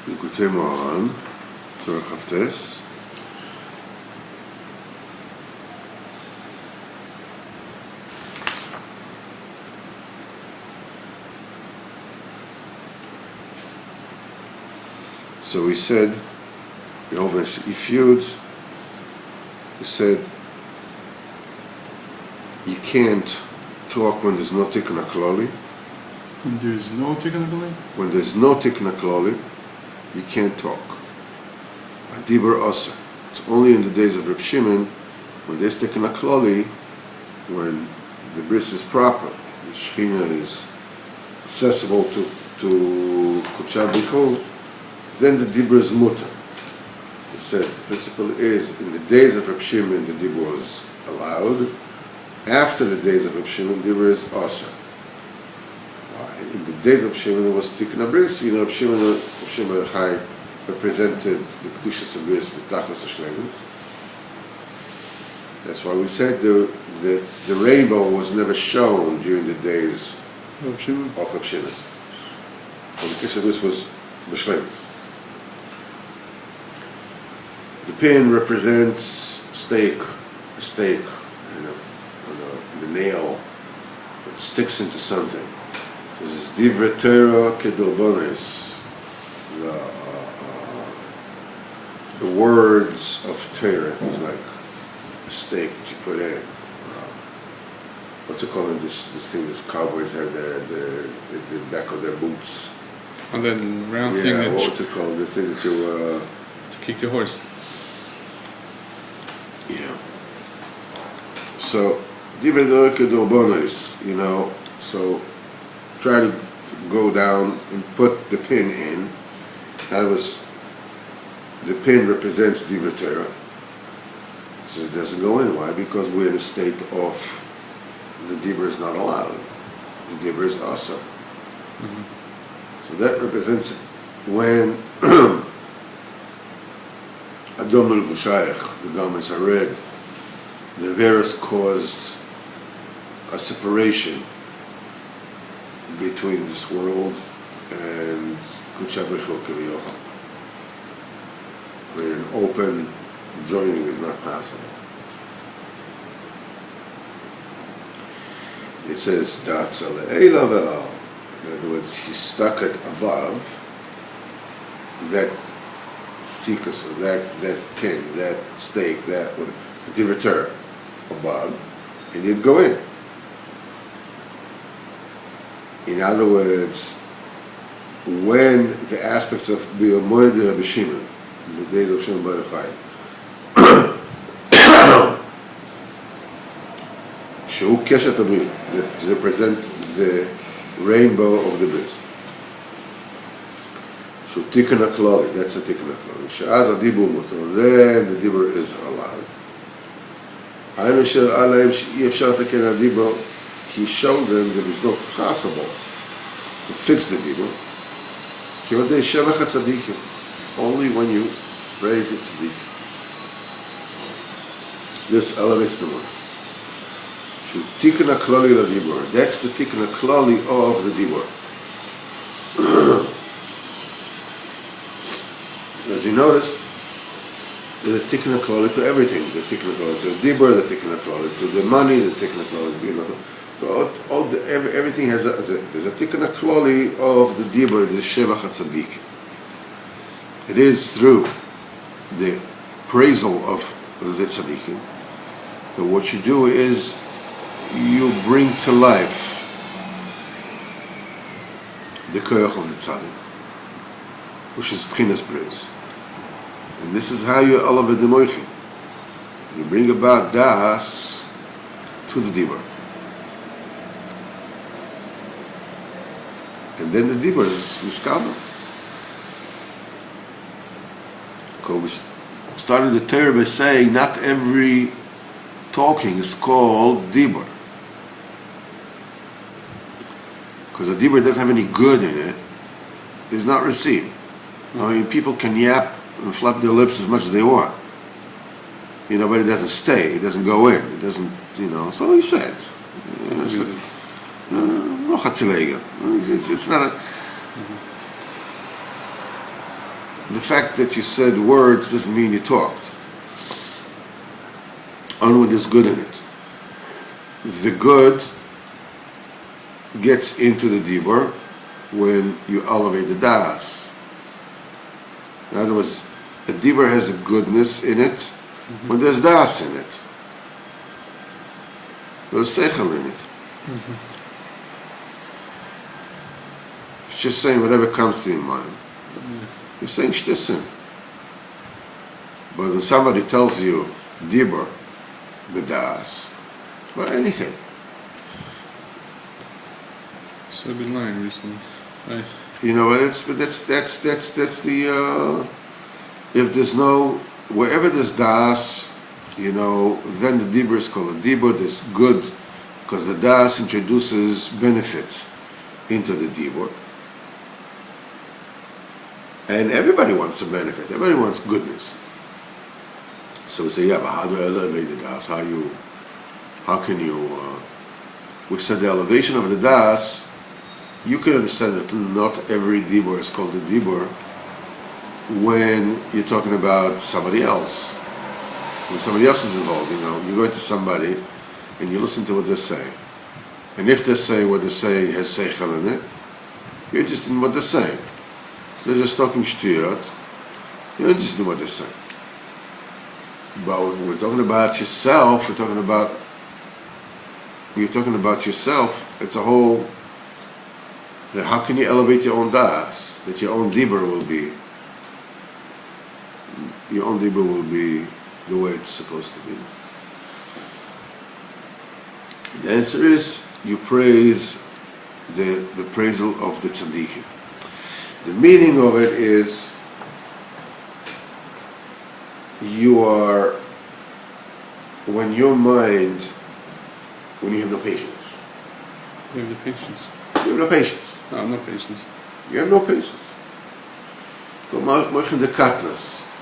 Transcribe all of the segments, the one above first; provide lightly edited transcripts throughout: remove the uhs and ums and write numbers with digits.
Likutei Moharan, Torah Chavtes. So we said, if you'd, we said, you can't talk when there's no tikkun haklali. When there's no tikkun haklali? When there's no tikkun haklali, you can't talk. Adibur asa. It's only in the days of Reb Shimon, when there's tikkun haklali, when the bris is proper, the shechina is accessible to Kudsha Bichol, then the dibur is mutter. He said the principle is in the days of Reb Shimon the dibur was allowed. After the days of Reb Shimon, dibur is asa. Why? In the days of Reb Shimon it was tikkun habris. Reb Shimon Chai represented the kedushas of bris with tachlis hashlemus. That's why we said the rainbow was never shown during the days of Reb Shimon. When the kedushas of bris was b'shlemus. The pin represents a stake, on the nail that sticks into something. So this is divrei Torah kedorbanos, the words of Torah. It's like a stake that you put in. What's it called? This thing that cowboys have the back of their boots. And then round thing that what's it called? The thing that you to kick the horse. Yeah. So, divrei Torah kedorbanos, so try to go down and put the pin in. The pin represents divrei Torah. So it doesn't go in. Why? Because we're in a state of the dibur is not allowed. The dibur is asa. So that represents when Adom al-Vushayach, the garments are red, the virus caused a separation between this world and Kudsha Bichol Kaviyachal, where an open joining is not possible. It says, Datzal Eilavel. In other words, he stuck it above that sikus, or that pin, that stake, the divrei Torah above, and he'd go in. In other words, when the aspects of Bil Moed Rabbi Shimon, in the days of Shimon Bar Yochai, Shehu Keshet Abrim, that represent the rainbow of the bris. So tikkun haklali, that's the tikkun haklali. She'az adibur mutar, then the dibur is allowed. Ha'im asher alaim she'i efshar taken adibur, he showed them that it's not possible to fix the dibur. Kivatei shevach hatzadikim, only when you praise the tzaddik. This elevates the word. Tikkun haklali l'dibur. That's the tikkun haklali of the dibur. As you noticed, there's a tikkun haklali to everything. The tikkun haklali to the dibur, the tikkun haklali to the money, the tikkun haklali. So everything has there's a tikkun haklali of the dibur, the shevach hatzadik. It is through the appraisal of the tzaddikim. So what you do is you bring to life the koyach of the tzaddik, which is pchinas bris. And this is how you elevate the moichin. You bring about das to the dibur. And then the dibur is miskabel. We started the Torah by saying not every talking is called dibur. Because a dibur doesn't have any good in it, is not received. I mean, people can yap and flap their lips as much as they want. But it doesn't stay, it doesn't go in, it doesn't, so he said. No chatzilega. It's not a... the fact that you said words doesn't mean you talked. Only there's good in it. The good gets into the dibur when you elevate the das. In other words, a dibur has a goodness in it when there's das in it. There's seichel in it. It's just saying whatever comes to your mind. You're saying shtisim. But when somebody tells you dibur, the das, well, anything. So I've been lying recently. Right. You know, that's the if there's no, wherever there's das, you know, then the dibur is called a dibur. There's good, because the das introduces benefit into the dibur. And everybody wants a benefit. Everybody wants goodness. So we say, yeah, but how do I elevate the das? How can you? We said the elevation of the das. You can understand that not every dibur is called a dibur when you're talking about somebody else. When somebody else is involved, you know, you go to somebody and you listen to what they're saying. And if they're saying what they're saying has seichel in it, you're interested in what they're saying. They're just talking shtuyot, you're interested in what they're saying. But when we're talking about yourself, when you're talking about yourself, it's a whole, how can you elevate your own das? That your own dibur will be the way it's supposed to be. The answer is you praise the praisal of the tzaddikim. The meaning of it is you are, when you have no patience. You have the patience. You have no patience. No, I'm not patient. You have no patience.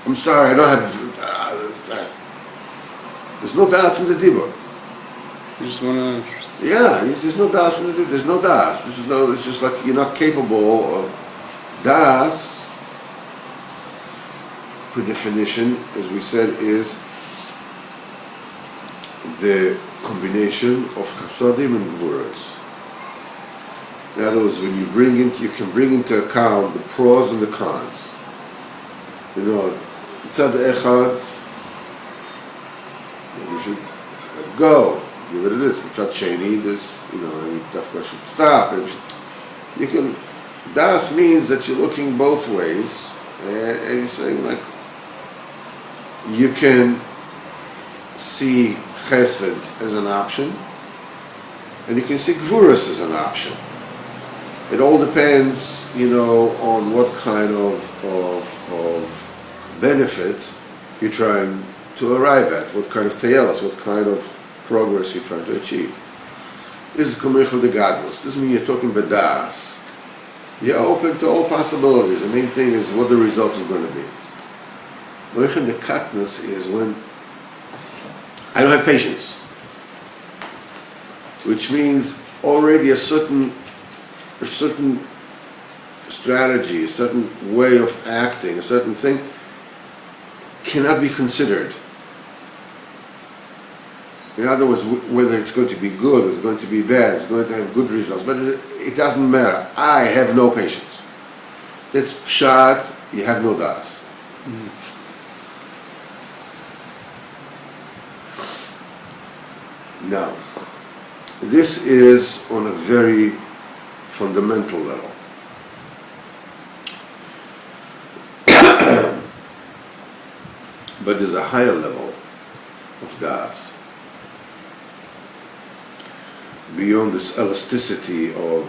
I'm sorry, I don't have. There's no das in the dibur. You just wanna. Yeah, there's no das in the dibur. There's no das. It's just like you're not capable of das. Per definition, as we said, is the combination of chasadim and gvuras. In other words, when you can bring into account the pros and the cons. You know, tzad echad, you should let go, give it this. Tzad sheni, this, you know, of course should stop. You can. Das means that you're looking both ways, and you're saying like, you can see chesed as an option, and you can see gvuras as an option. It all depends, you know, on what kind of benefit you're trying to arrive at, what kind of teyelas, what kind of progress you're trying to achieve. This is Kameichel de Gadlus. This means you're talking b'das. You're open to all possibilities. The main thing is what the result is going to be. Kameichel de Katnus is when I don't have patience, which means already a certain strategy, a certain way of acting, a certain thing cannot be considered. In other words, whether it's going to be good, it's going to be bad, it's going to have good results, but it doesn't matter. I have no patience. It's pshat, you have no das. Now, this is on a very fundamental level. But there's a higher level of das, beyond this elasticity of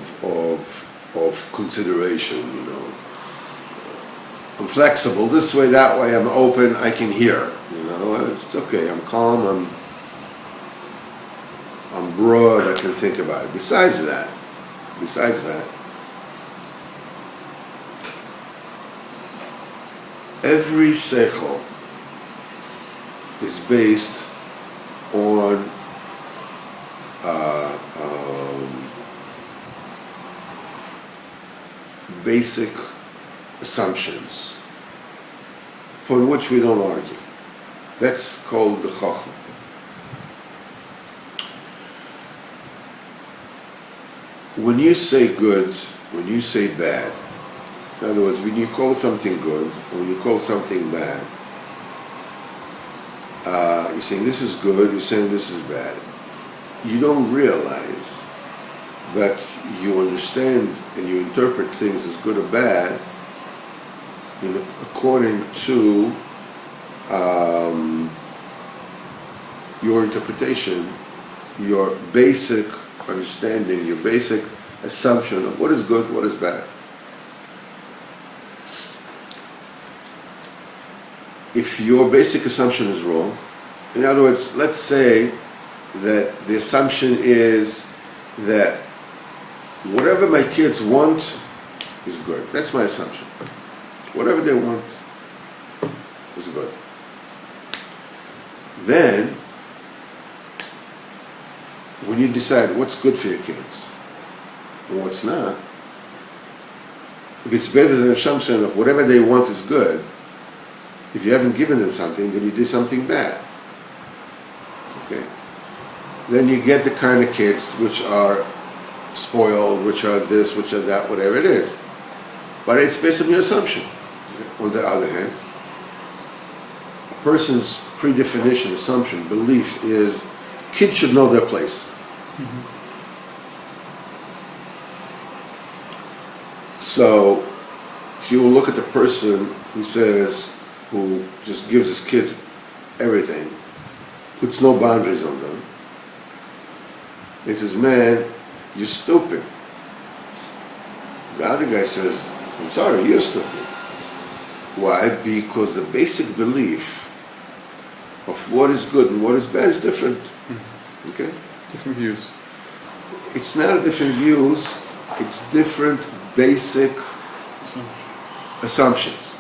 consideration, you know. I'm flexible this way, that way, I'm open, I can hear, you know, it's okay, I'm calm, I'm broad, I can think about it. Besides that, every seichel is based on basic assumptions. upon which we don't argue. That's called the Chachma. When you say good, when you say bad, in other words, when you call something good, or when you call something bad, you're saying this is good, you're saying this is bad. You don't realize that you understand and you interpret things as good or bad according to your interpretation, your basic understanding, your basic assumption of what is good, what is bad. If your basic assumption is wrong, in other words, let's say that the assumption is that whatever my kids want is good. That's my assumption. Whatever they want is good. Then, when you decide what's good for your kids and what's not, if it's better than the assumption of whatever they want is good, if you haven't given them something, then you did something bad. Okay? Then you get the kind of kids which are spoiled, which are this, which are that, whatever it is. But it's based on your assumption. On the other hand, a person's predefinition, assumption, belief is kids should know their place. Mm-hmm. So, if you look at the person who just gives his kids everything, puts no boundaries on them, he says, man, you're stupid. The other guy says, I'm sorry, you're stupid. Why? Because the basic belief of what is good and what is bad is different. Mm-hmm. Okay? Different views. It's not different views, it's different basic assumptions.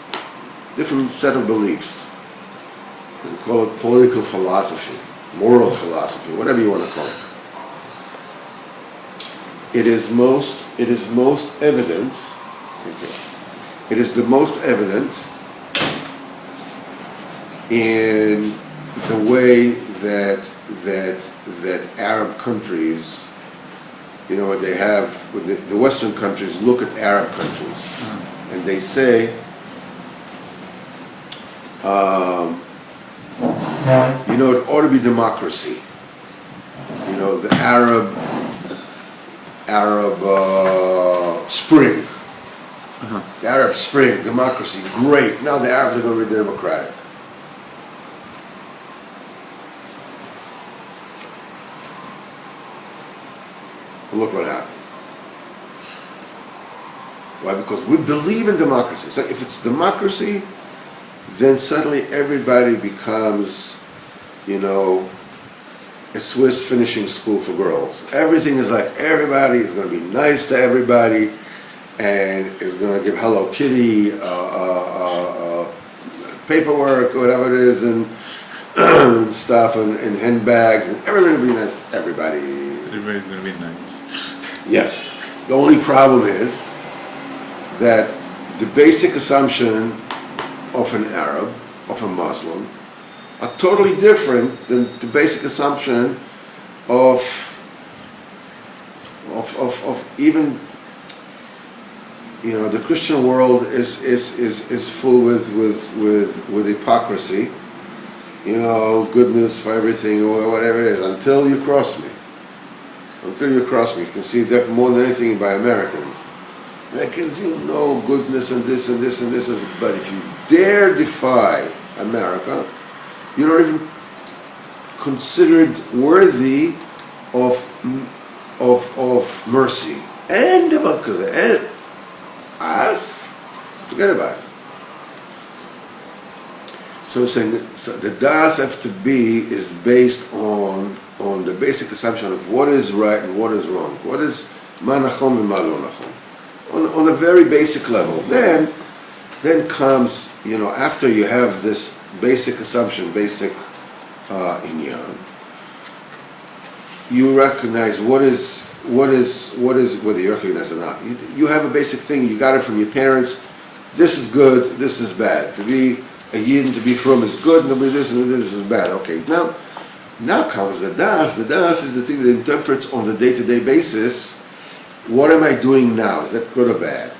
Different set of beliefs. We call it political philosophy, moral philosophy, whatever you want to call it. It is most evident. Okay. It is the most evident in the way that Arab countries, they have, the Western countries look at Arab countries, and they say, it ought to be democracy. The Arab Spring. Uh-huh. The Arab Spring, democracy, great. Now the Arabs are going to be democratic. Look what happened. Why? Because we believe in democracy. So if it's democracy, then suddenly everybody becomes, a Swiss finishing school for girls. Everything is like everybody is going to be nice to everybody, and is going to give Hello Kitty paperwork, whatever it is, and stuff, and handbags, and everything will be nice to everybody. Everybody's going to be nice. Yes. The only problem is that the basic assumption of an Arab, of a Muslim, are totally different than the basic assumption of even, the Christian world is full with hypocrisy, goodness for everything or whatever it is, until you cross me. Until you cross me. You can see that more than anything by Americans. Americans, goodness and this and this and this, but if you dare defy America, you're not even considered worthy of mercy and democracy and us. Forget about it. So I'm saying that the das have to be is based on the basic assumption of what is right and what is wrong. What is ma nachon and ma lo nachon. On a very basic level. Then comes, after you have this basic assumption, basic inyan, you recognize what is whether you recognize it or not. You have a basic thing. You got it from your parents. This is good. This is bad. To be a yidden to be from is good, and to be this and this is bad. Okay, now comes the das. The das is the thing that interprets on the day-to-day basis, what am I doing now? Is that good or bad?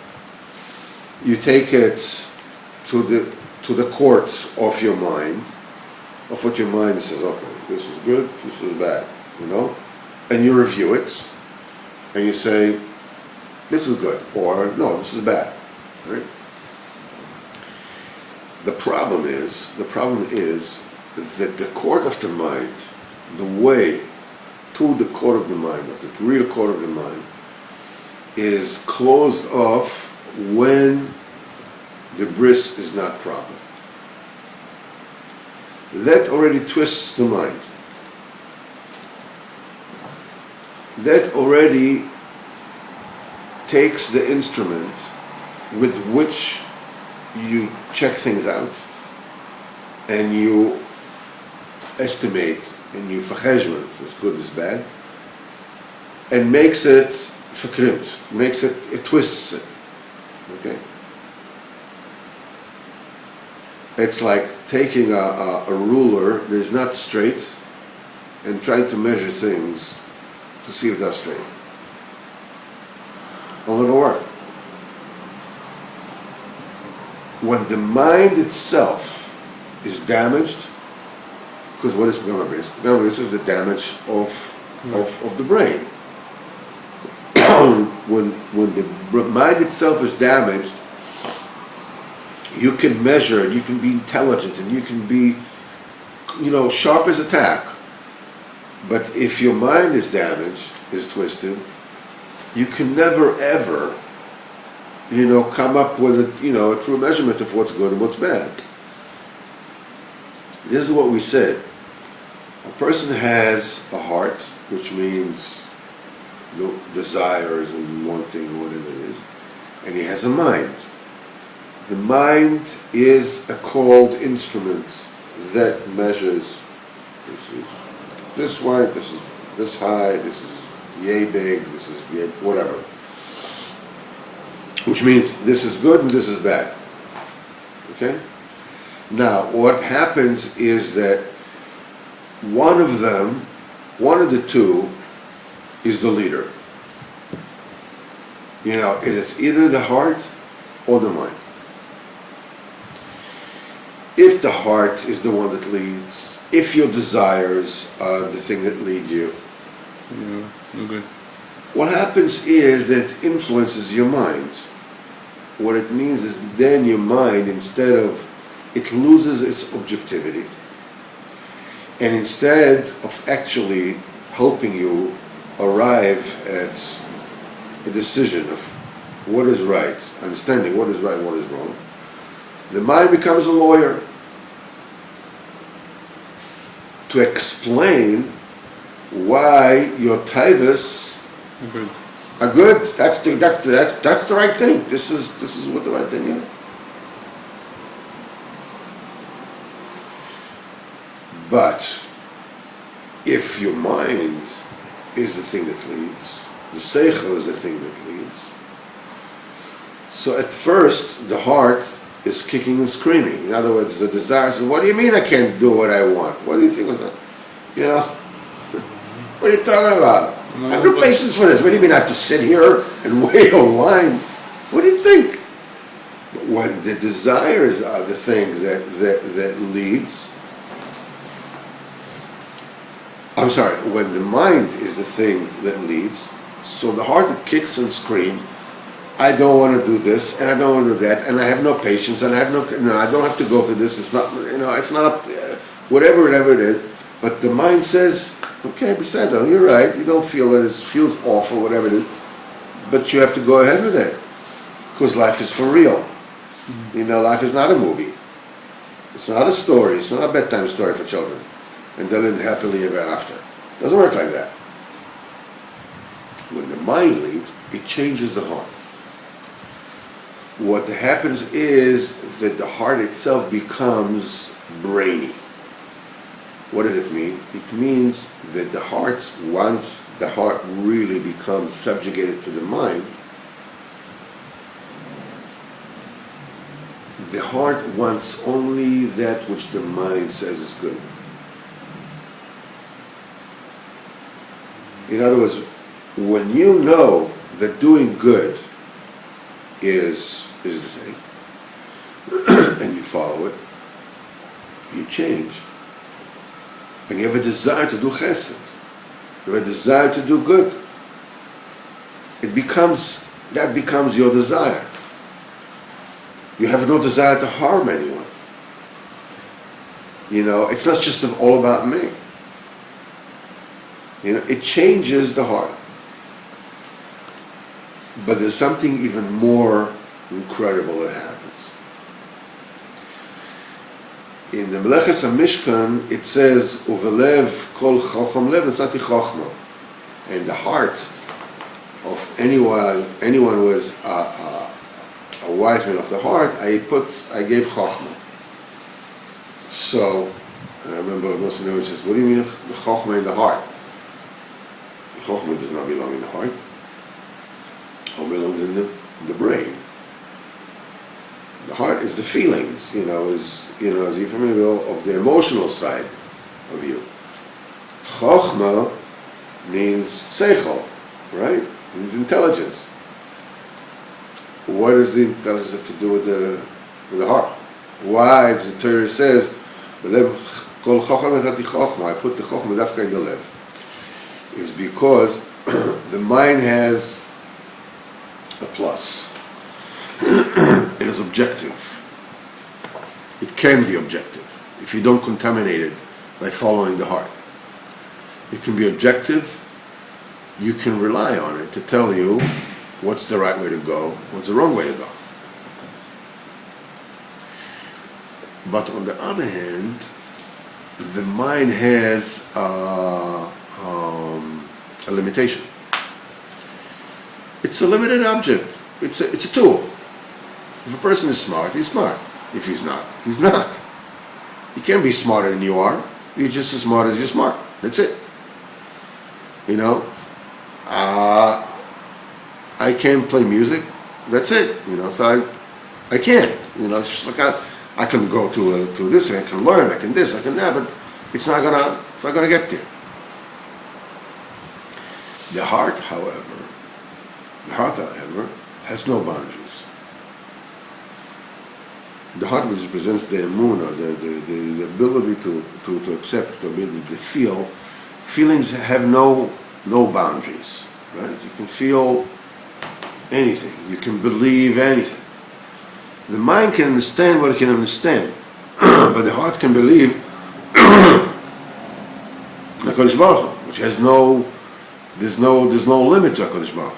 You take it to the courts of your mind, of what your mind says, okay, this is good, this is bad, and you review it, and you say, this is good, or no, this is bad, right? The problem is that the court of the mind, the way to the court of the mind, of the real court of the mind, is closed off when the bris is not proper. That already twists the mind. That already takes the instrument with which you check things out and you estimate and you vercheshbon, as good as bad, and makes it verkrimpt, it twists it. Okay? It's like taking a ruler that is not straight and trying to measure things to see if that's straight. Will never work. When the mind itself is damaged, because what is pagama bris? Pagama bris is the damage of the brain. when the mind itself is damaged, you can measure and you can be intelligent and you can be, sharp as a tack. But if your mind is damaged, is twisted, you can never ever, come up with a true measurement of what's good and what's bad. This is what we said. A person has a heart, which means the desires and wanting, whatever it is, and he has a mind. The mind is a cold instrument that measures, this is this wide, this is this high, this is yay big, this is yay whatever. Which means this is good and this is bad. Okay? Now, what happens is that one of the two is the leader. It's either the heart or the mind. If the heart is the one that leads, if your desires are the thing that lead you, no good. what happens is that it influences your mind. What it means is then your mind, it loses its objectivity. And instead of actually helping you arrive at a decision of what is right, understanding what is right and what is wrong, the mind becomes a lawyer to explain why your taivas are good. That's the right thing. This is what the right thing is. But if your mind is the thing that leads, the seichel is the thing that leads. So at first the heart is kicking and screaming. In other words, the desire says, what do you mean I can't do what I want? What do you think of that? What are you talking about? I have no patience for this. What do you mean I have to sit here and wait online? What do you think? But when the desires are the thing that leads, when the mind is the thing that leads, so the heart that kicks and screams, I don't want to do this, and I don't want to do that, and I have no patience, and I have I don't have to go to this. It's not, it's not whatever it is. But the mind says, okay, Beseda, you're right. You don't feel it. It feels awful, whatever it is. But you have to go ahead with it, because life is for real. Life is not a movie. It's not a story. It's not a bedtime story for children, and they live happily ever after. It doesn't work like that. When the mind leads, it changes the heart. What happens is that the heart itself becomes brainy. What does it mean? It means that the heart, once the heart really becomes subjugated to the mind, The heart wants only that which the mind says is good. In other words, when you know that doing good is the thing, and you follow it, you change. And you have a desire to do chesed. You have a desire to do good. That becomes your desire. You have no desire to harm anyone. It's not just all about me. It changes the heart. But there's something even more incredible that happens. In the Meleches HaMishkan, it says, Uvelev kol chocham lev nasati chochma. And the heart of anyone who is a wise man of the heart, I gave chochma. So, I remember Muslim says, what do you mean the chochma in the heart? Chochma does not belong in the heart. Chochma belongs in the brain. The heart is the feelings, as you're familiar of the emotional side of you. Chochma means seichel, right? Means intelligence. What does the intelligence have to do with the heart? Why, as the Torah says, I put the chochma dafka in the lev, is because the mind has a plus. It is objective. It can be objective if you don't contaminate it by following the heart. It can be objective. You can rely on it to tell you what's the right way to go, what's the wrong way to go. But on the other hand, the mind has a limitation. It's a limited object. It's a tool. If a person is smart, he's smart. If he's not, he's not. You can't be smarter than you are. You're just as smart as you're smart. That's it. I can't play music. That's it. So I can't. It's just like I can go to this, and I can learn, I can this, I can that, but it's not gonna get there. The heart, however, has no boundaries. The heart, which represents the emunah, the ability to accept, the ability to feel. Feelings have no boundaries, right? You can feel anything. You can believe anything. The mind can understand what it can understand, but the heart can believe HaKadosh Baruch Hu, which has there's no limit to HaKadosh Baruch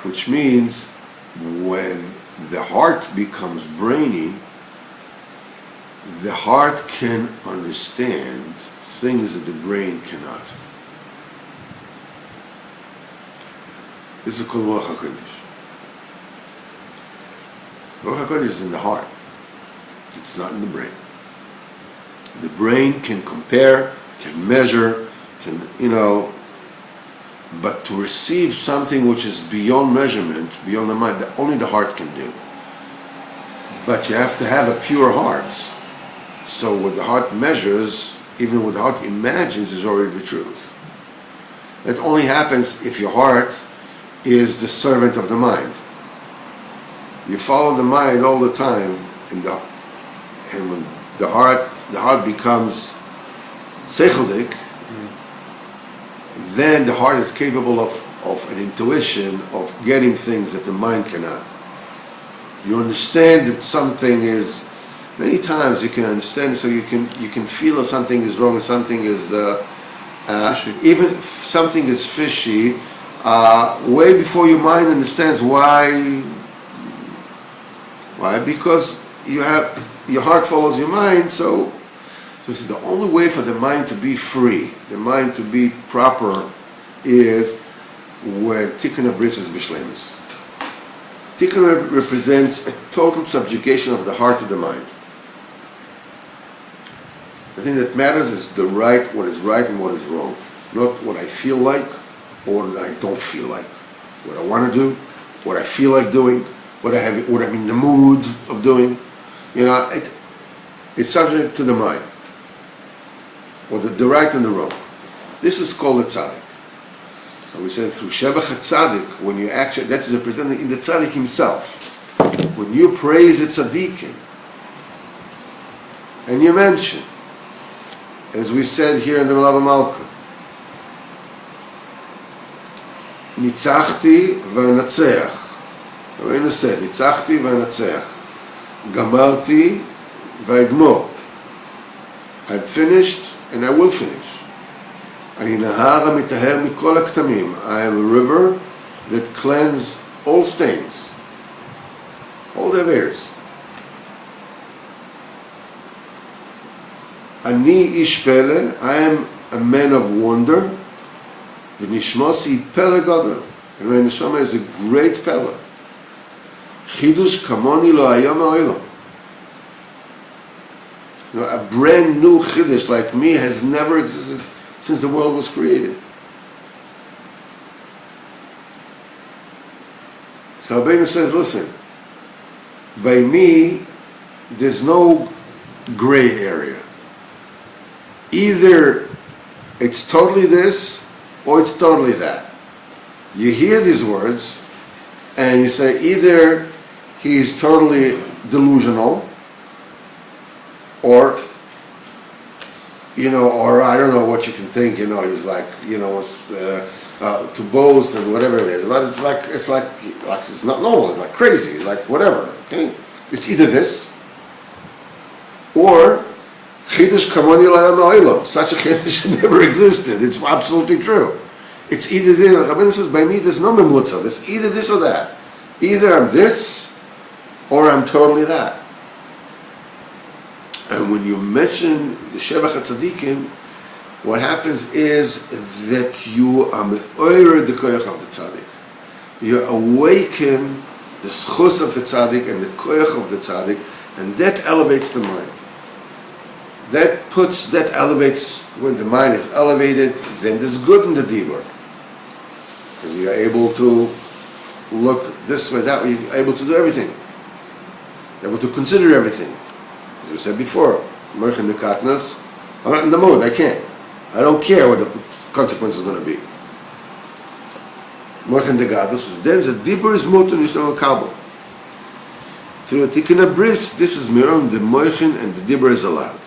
Hu. Which means when the heart becomes brainy, the heart can understand things that the brain cannot. This is called Ruach HaKodesh. Ruach HaKodesh is in the heart. It's not in the brain. The brain can compare, can measure, but to receive something which is beyond measurement, beyond the mind, that only the heart can do. But you have to have a pure heart. So what the heart measures, even what the heart imagines, is already the truth. It only happens if your heart is the servant of the mind. You follow the mind all the time, and when the heart becomes seichelic, then the heart is capable of an intuition of getting things that the mind cannot. You understand that something is, many times you can understand, so you can feel if something is wrong, if something is even if something is fishy, way before your mind understands why. Because your heart follows your mind, so this is the only way for the mind to be free, the mind to be proper, is when Tikkun HaBris is Bishlemus. Tikkun represents a total subjugation of the heart to the mind. The thing that matters is what is right and what is wrong. Not what I feel like or what I don't feel like. What I want to do, what I feel like doing, what I'm in the mood of doing. You know, it's subject to the mind, or the right and the wrong. This is called a tzaddik. So we said through Shebach HaTzadik, when you actually, that is represented in the tzaddik himself. When you praise the tzaddikim, and you mention, as we said here in the Melava Malka, Nitzachti v'anatzeach. Rabbeinu said, Nitzachti v'anatzeach. Gamarti v'egmor. I'm finished and I will finish. Ani nahar mitaher mikol haktamim. I am a river that cleanses all stains, all the errors. Ani ish pele. I am a man of wonder. V'nishmosi pele gadol. And my neshama is a great pele. Chidush kamoni lo hayom ha'olam. You know, a brand new Chiddush like me has never existed since the world was created. So Rabbeinu says, listen, by me, there's no gray area. Either it's totally this, or it's totally that. You hear these words, and you say, either he's totally delusional, or, you know, or I don't know what you can think, you know, he's like, you know, to boast and whatever it is. But it's like it's not normal, it's like crazy, it's like whatever, okay? It's either this, or Chidush kamoni l'hayom ha'olam. Such a Chidush never existed. It's absolutely true. It's either this, Rabbeinu says, by me there's no memutza, it's either this or that. Either I'm this, or I'm totally that. And when you mention the Shebach HaTzadikim, what happens is that you are me'oyer the koyach of the tzaddik. You awaken the schus of the tzaddik and the koyach of the tzaddik, and that elevates the mind. That elevates, when the mind is elevated, then there's good in the dibur. Because you are able to look this way, that way, you're able to do everything. You're able to consider everything. As we said before, Moichin the Katnas, I'm not in the mood, I can't. I don't care what the consequence is going to be. Moichin the Gadus is then the dibur is mutar nishtam kabel. Through a tikkun bris, this is miram, the Moichin and the dibur is allowed.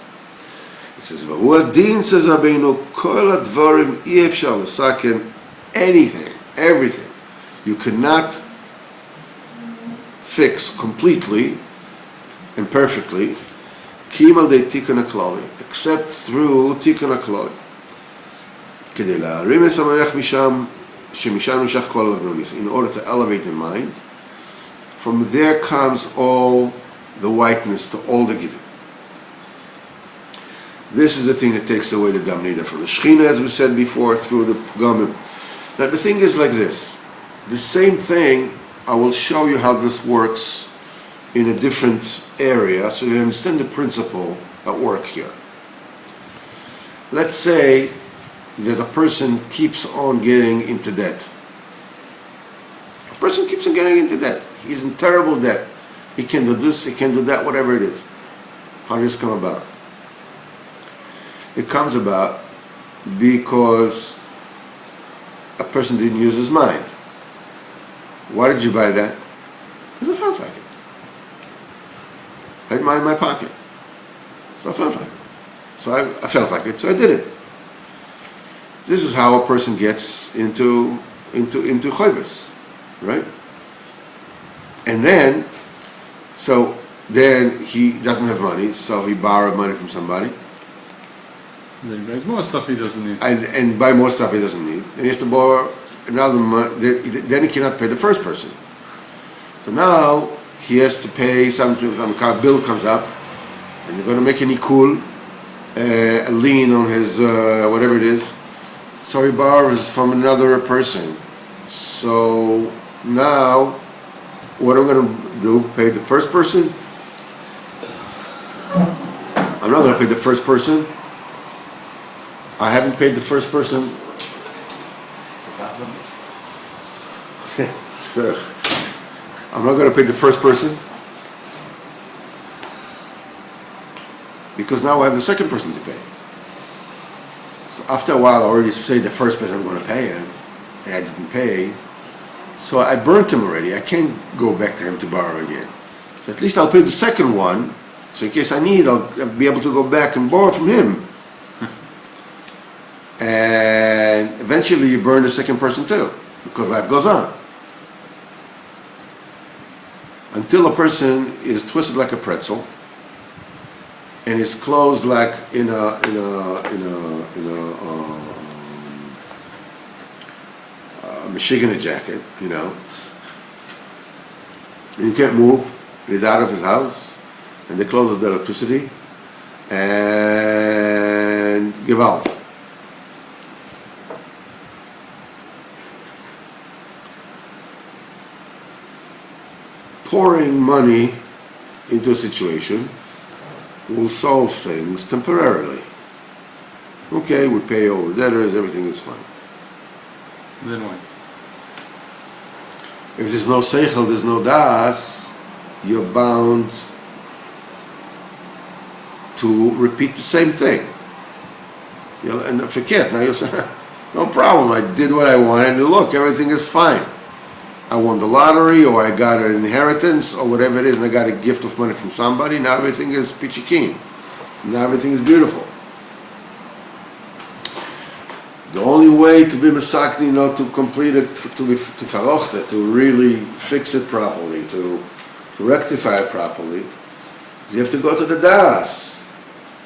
It says, V'hu adin, says Rabbeinu, kol advarim efshar l'saken, anything, everything. You cannot fix completely and perfectly, Kimal de Tikkun HaKlali, except through Tikkun HaKlali. Kedei la'arim es hamayach misham, shemisham nishach kol ha'avnonis, in order to elevate the mind. From there comes all the whiteness to all the giddim. This is the thing that takes away the damnida from the Shechina, as we said before, through the Pgamim. Now the thing is like this. The same thing, I will show you how this works in a different area, so you understand the principle at work here. Let's say that a person keeps on getting into debt. A person keeps on getting into debt. He's in terrible debt. He can do this, he can do that, whatever it is. How does this come about? It comes about because a person didn't use his mind. Why did you buy that? Because I felt like it. I had mine in my pocket. So I felt like it. So I felt like it, so I did it. This is how a person gets into chayvus, right? And then he doesn't have money, so he borrowed money from somebody. Then he buys more stuff he doesn't need. And buy more stuff he doesn't need. And he has to borrow another money, then he cannot pay the first person. So now he has to pay something, some kind of bill comes up, and they're going to make an ikul, a lien on his whatever it is. So he borrows from another person. So now, what am I going to do? Pay the first person? I'm not going to pay the first person. I haven't paid the first person. I'm not going to pay the first person because now I have the second person to pay. So after a while, I already say the first person I'm going to pay him, and I didn't pay. So I burnt him already. I can't go back to him to borrow again. So at least I'll pay the second one. So in case I need, I'll be able to go back and borrow from him. And eventually you burn the second person too, because life goes on. Until a person is twisted like a pretzel and is closed like in a Michigan jacket, you know, and he can't move. He's out of his house, and they close the electricity, and gewalt. Pouring money into a situation will solve things temporarily. Okay, we pay all the debtors, everything is fine. Then what? If there's no seichel, there's no das, you're bound to repeat the same thing. And forget, now you'll say, no problem, I did what I wanted, and look, everything is fine. I won the lottery, or I got an inheritance, or whatever it is, and I got a gift of money from somebody, now everything is peachy keen. Now everything is beautiful. The only way to be mesakni, you know, to complete it, to farocht it, to really fix it properly, to rectify it properly, is you have to go to the das.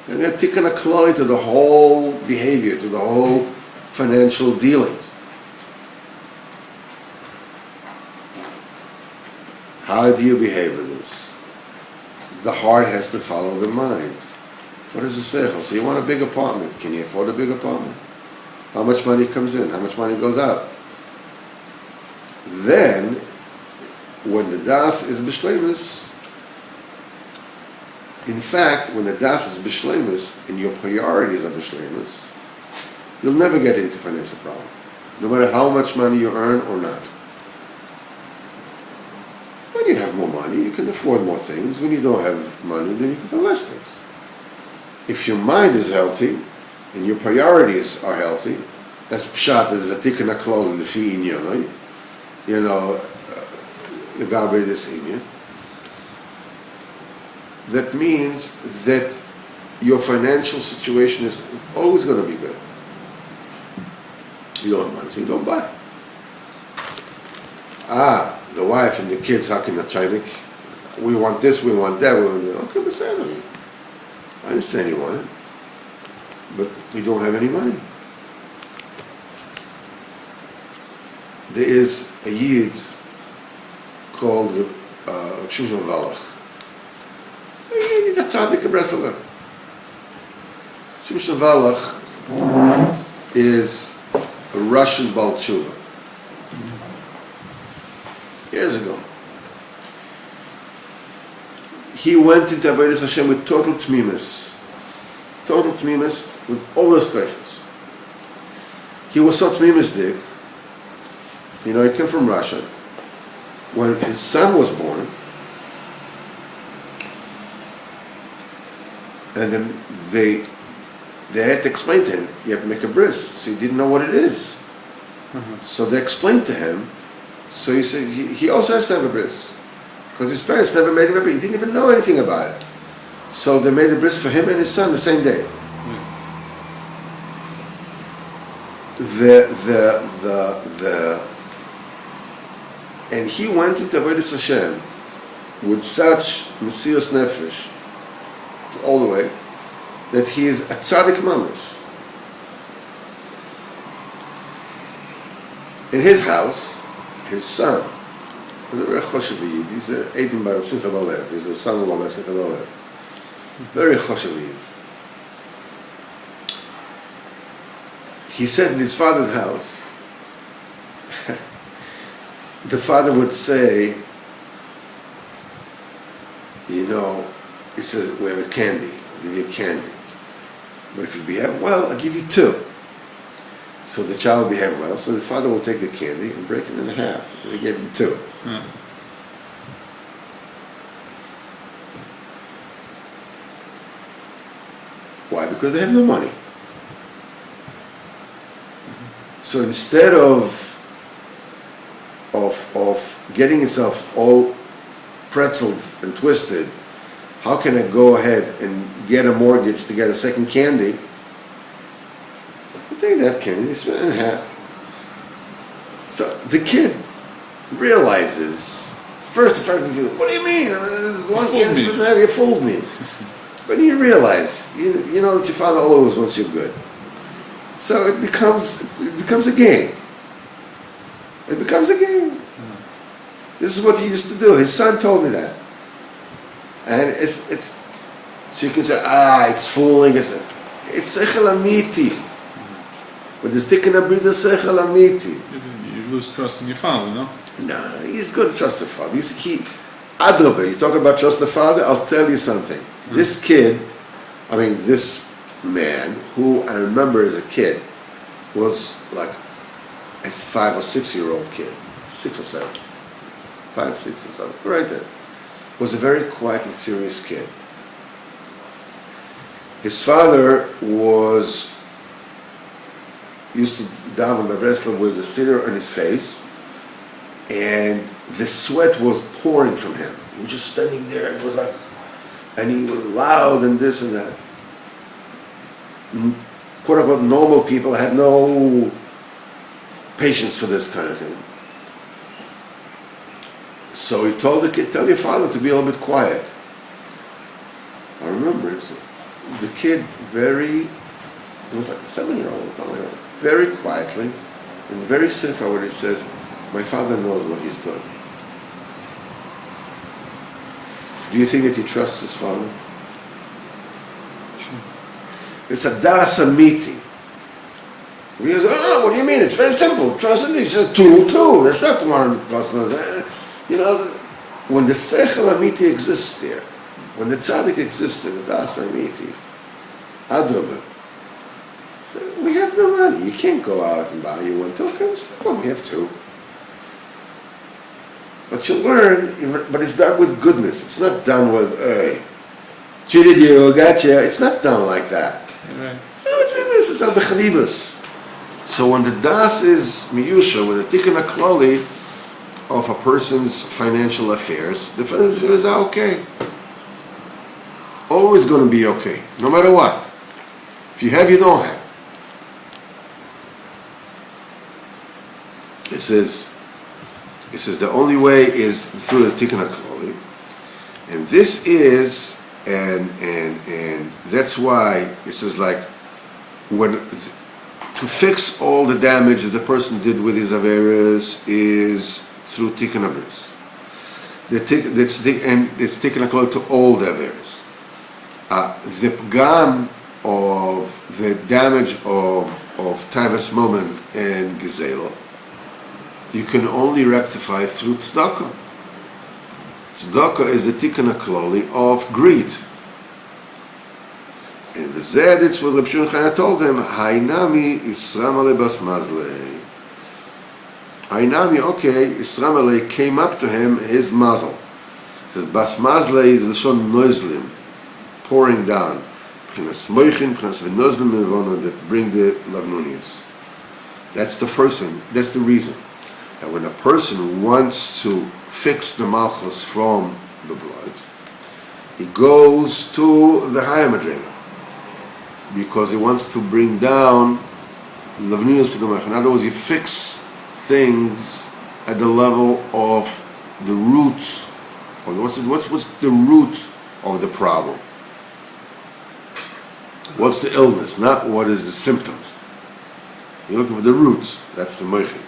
And you have to tikkun haklali to the whole behavior, to the whole financial dealings. How do you behave in this? The heart has to follow the mind. What is the seichel? So you want a big apartment. Can you afford a big apartment? How much money comes in? How much money goes out? Then, when the das is b'shleimus, in fact, when the das is b'shleimus and your priorities are b'shleimus, you'll never get into financial problem, no matter how much money you earn or not. When you have more money, you can afford more things. When you don't have money, then you can afford less things. If your mind is healthy and your priorities are healthy, that's pshat, is a tikkun haklal lefi inyanoi, you know, legabe this inyan. That means that your financial situation is always going to be good. You don't have money, so you don't buy. The wife and the kids hacking the chaynik. We want this, we want that, we want that. Okay, but say that. I understand you want it, but we don't have any money. There is a yid called Shimshon Valach. He's a tzaddik, a Breslover. Shimshon Valach is a Russian Baal Tshuva. Years ago. He went into Avodas Hashem with total tmimus with all those questions. He was so tmimisdik, you know, he came from Russia. When his son was born, and then they had to explain to him, you have to make a bris, so he didn't know what it is. So they explained to him. So he said he also has to have a bris, because his parents never made him a bris. He didn't even know anything about it. So they made a bris for him and his son the same day. And he went into Avodas Hashem with such mesirus nefesh all the way that he is a tzaddik mamash. In his house, his son, he's a very choshev yid. He's a Eidim Bar Simcha Balev. He's a son-in-law by Simcha Balev. Very choshev yid. He said in his father's house, the father would say, you know, he says, we have a candy, I'll give you a candy. But if you behave well, I'll give you two. So the child will behave well, so the father will take the candy and break it in half. So he gave him two. Why? Because they have no money. So instead of getting itself all pretzeled and twisted, how can I go ahead and get a mortgage to get a second candy? I take that candy, split it in half. So the kid realizes, first, what do you mean? One candy split in half, you fooled me. But you realize, you know that your father always wants you good. So it becomes a game. It becomes a game. This is what he used to do. His son told me that. And it's so you can say, it's fooling. It's sechel amiti. But the sticking a bit of sechel amiti. You lose trust in your father, no? No, he's good to trust the father. Adrabe, you talk about trust the father, I'll tell you something. This kid, this man, who I remember as a kid, was like a 5 or 6 year old kid, 6 or 7, 5, 6 or 7, right there, was a very quiet and serious kid. His father used to daven by Breslau with a siddur on his face, and the sweat was pouring from him. He was just standing there, it was like, and he was loud and this and that. Quote unquote normal people had no patience for this kind of thing. So he told the kid, tell your father to be a little bit quiet. I remember the kid it was like a 7-year-old, something like that, very quietly and very straightforward, he says, my father knows what he's doing. Do you think that he trusts his father? Sure. It's a das amiti. He goes, what do you mean? It's very simple. Trust him. He says, 2, 2. That's not 1 plus 1. When the sechel amiti exists there, when the tzaddik exists in the das amiti, adrabah, we have no money. You can't go out and buy you 1 token. Well, we have 2. But you learn, but it's done with goodness. It's not done with, hey, cheated you, gotcha. It's not done like that. Right. So when the das is miyusha, when the tikkun haklali of a person's financial affairs, the financial affairs are okay. Always going to be okay, no matter what. If you have, you don't have. It says the only way is through the tikkun haklali, and this is and that's why it says like when to fix all the damage that the person did with his averes is through tikkun habris. And it's tikkun haklali to all the averes. The pgam of the damage of tavas moment and gezelo, you can only rectify through tzedakah. Tzedakah is the tikkun haklali of greed. And the Zed, it's what Reb Shimon Chaya told him, Hainami Isramale Bas Mazlei. Hainami, okay, Isramale came up to him, his mazel. He said, Bas Mazlei is the shon noizlim, pouring down. P'chinas moichin, p'chinas v'nozlim mevona, that bring the lavnunius. That's the person, that's the reason. That when a person wants to fix the malchus from the blood, he goes to the higher madrega, because he wants to bring down lavnunius for the malchus. In other words, he fix things at the level of the root. What's the root of the problem? What's the illness, not what is the symptoms. You're looking for the roots. That's the moichin.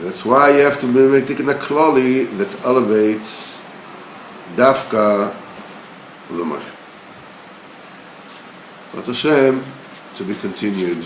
That's why you have to make tikkun haklali that elevates dafka the moichin. But Hashem, to be continued.